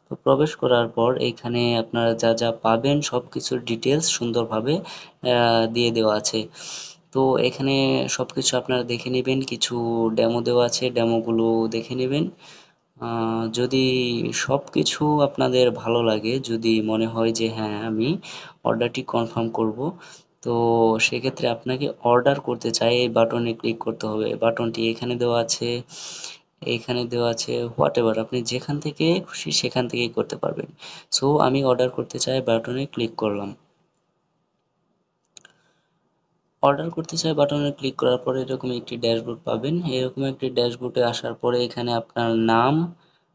তো প্রবেশ করার পর এইখানে আপনারা যা যা পাবেন সব কিছুর ডিটেলস সুন্দরভাবে দিয়ে দেওয়া আছে। তো এখানে সবকিছু আপনারা দেখে নেবেন, কিছু ডেমো দেওয়া আছে, ডেমোগুলো দেখে নেবেন। যদি সবকিছু আপনাদের ভালো লাগে, যদি মনে হয় যে হ্যাঁ আমি অর্ডারটি কনফার্ম করব, তো সেক্ষেত্রে আপনাকে অর্ডার করতে চাই এই বাটনে ক্লিক করতে হবে। বাটনটি এখানে দেওয়া আছে, এইখানে দেওয়া আছে, হোয়াট এভার আপনি যেখান থেকে খুশি সেখান থেকেই করতে পারবেন। সো আমি অর্ডার করতে চাই বাটনে ক্লিক করলাম। অর্ডার করতে চাই বাটনে ক্লিক করার পরে এরকম একটি ড্যাশবোর্ড পাবেন। এরকম একটি ড্যাশবোর্ডে আসার পরে এখানে আপনার নাম,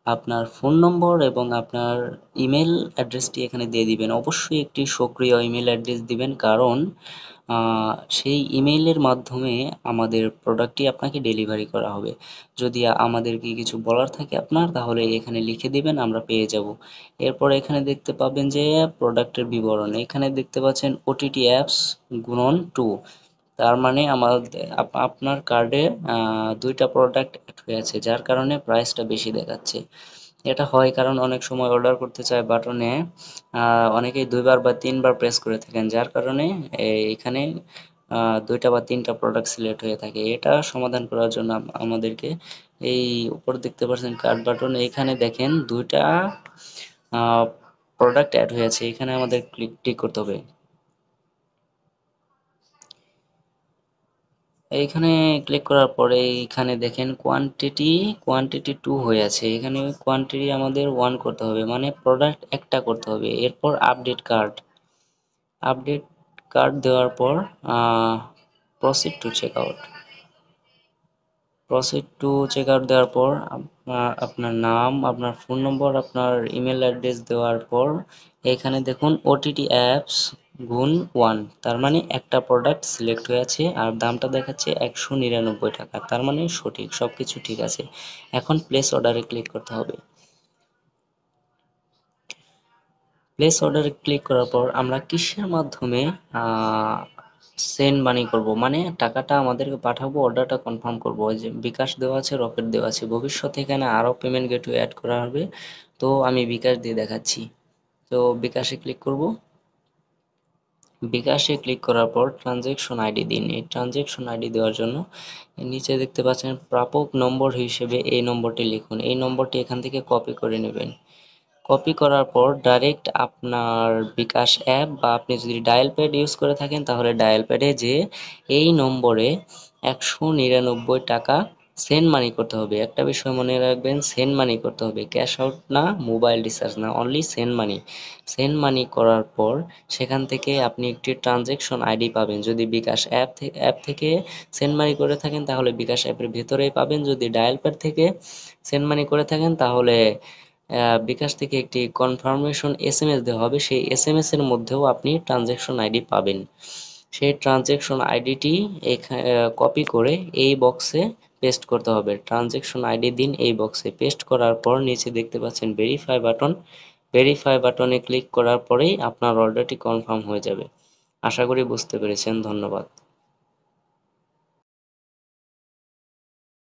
আপনার ফোন নম্বর এবং আপনার ইমেল অ্যাড্রেসটি এখানে দিয়ে দিবেন। অবশ্যই একটি সক্রিয় ইমেল অ্যাড্রেস দিবেন, কারণ সেই ইমেইলের মাধ্যমে আমাদের প্রোডাক্টটি আপনাকে ডেলিভারি করা হবে। যদি আমাদেরকে কিছু বলার থাকে আপনার, তাহলে এখানে লিখে দিবেন, আমরা পেয়ে যাব। এরপর এখানে দেখতে পাবেন যে প্রোডাক্টের বিবরণ, এখানে দেখতে পাচ্ছেন ওটিটি অ্যাপস গুণন 2। তার মানে আপনার কার্ডে দুইটা প্রোডাক্ট অ্যাড হয়ে আছে, যার কারণে প্রাইসটা বেশি দেখাচ্ছে। এটা হয় কারণ অনেক সময় অর্ডার করতে চায় বাটনে অনেকেই দুইবার বা তিনবার প্রেস করে থাকেন, যার কারণে এখানে দুইটা বা তিনটা প্রোডাক্ট সিলেক্ট হয়ে থাকে। এটা সমাধান করার জন্য আমাদেরকে এই উপর দেখতে পাচ্ছেন কার্ড বাটন, এখানে দেখেন দুইটা প্রোডাক্ট অ্যাড হয়েছে, এখানে আমাদের ক্লিক করতে হবে। এইখানে ক্লিক করার পরে এইখানে দেখেন কোয়ান্টিটি 2 হয়ে আছে, এখানে কোয়ান্টিটি আমাদের 1 করতে হবে, মানে প্রোডাক্ট একটা করতে হবে। এরপর আপডেট কার্ড দেওয়ার পর প্রসিড টু চেক আউট দেওয়ার পর আপনার নাম, আপনার ফোন নম্বর, আপনার ইমেল অ্যাড্রেস দেওয়ার পর এখানে দেখুন ওটিটি অ্যাপস গুণ 1, তার মানে একটা প্রোডাক্ট সিলেক্ট হয়ে আছে আর দামটা দেখাচ্ছে 199 টাকা, তার মানে সঠিক, সবকিছু ঠিক আছে। এখন প্লেস অর্ডারে ক্লিক করতে হবে। প্লেস অর্ডারে ক্লিক করার পর আমরা কিসের মাধ্যমে সেন্ড মানি করব, মানে টাকাটা আমাদেরকে পাঠাবো, অর্ডারটা কনফার্ম করব। ওই যে বিকাশ দেওয়া আছে, রকেট দেওয়া আছে, ভবিষ্যতে এখানে আরও পেমেন্ট গেটওয়ে অ্যাড করা হবে। তো আমি বিকাশ দিয়ে দেখাচ্ছি। তো বিকাশে ক্লিক করব। বিকাশে ক্লিক করার পর ট্রানজ্যাকশন আইডি দিন। এই ট্রানজ্যাকশন আইডি দেওয়ার জন্য নিচে দেখতে পাচ্ছেন প্রাপক নম্বর হিসেবে এই নম্বরটি লিখুন। এই নম্বরটি এখান থেকে কপি করে নেবেন। কপি করার পর ডাইরেক্ট আপনার বিকাশ অ্যাপ বা আপনি যদি ডায়াল প্যাড ইউজ করে থাকেন তাহলে ডায়াল প্যাডে যে এই নম্বরে 199 টাকা সেন্ড মানি করতে হবে। একটা বিষয় মনে রাখবেন, সেন্ড মানি করতে হবে, ক্যাশ আউট না, মোবাইল রিচার্জ না, only send money. Send money করার পর সেখান থেকে আপনি একটি ট্রানজ্যাকশন আইডি পাবেন। যদি বিকাশ অ্যাপ থেকে সেন্ড মানি করে থাকেন তাহলে বিকাশ অ্যাপের ভেতরেই পাবেন। যদি ডায়াল প্যাড থেকে সেন্ড মানি করে থাকেন তাহলে বিকাশ থেকে একটি কনফার্মেশন এসএমএস দেওয়া হবে, সেই এসএমএস এর মধ্যেও আপনি ট্রানজ্যাকশন আইডি পাবেন। সেই ট্রানজ্যাকশন আইডিটি কপি করে এই বক্সে পেস্ট করতে হবে। ট্রানজ্যাকশন আইডি দিন, এই বক্সে পেস্ট করার পর নিচে দেখতে পাচ্ছেন ভেরিফাই বাটন। ভেরিফাই বাটনে ক্লিক করার পরেই আপনার অর্ডারটি কনফার্ম হয়ে যাবে। আশা করি বুঝতে পেরেছেন। ধন্যবাদ।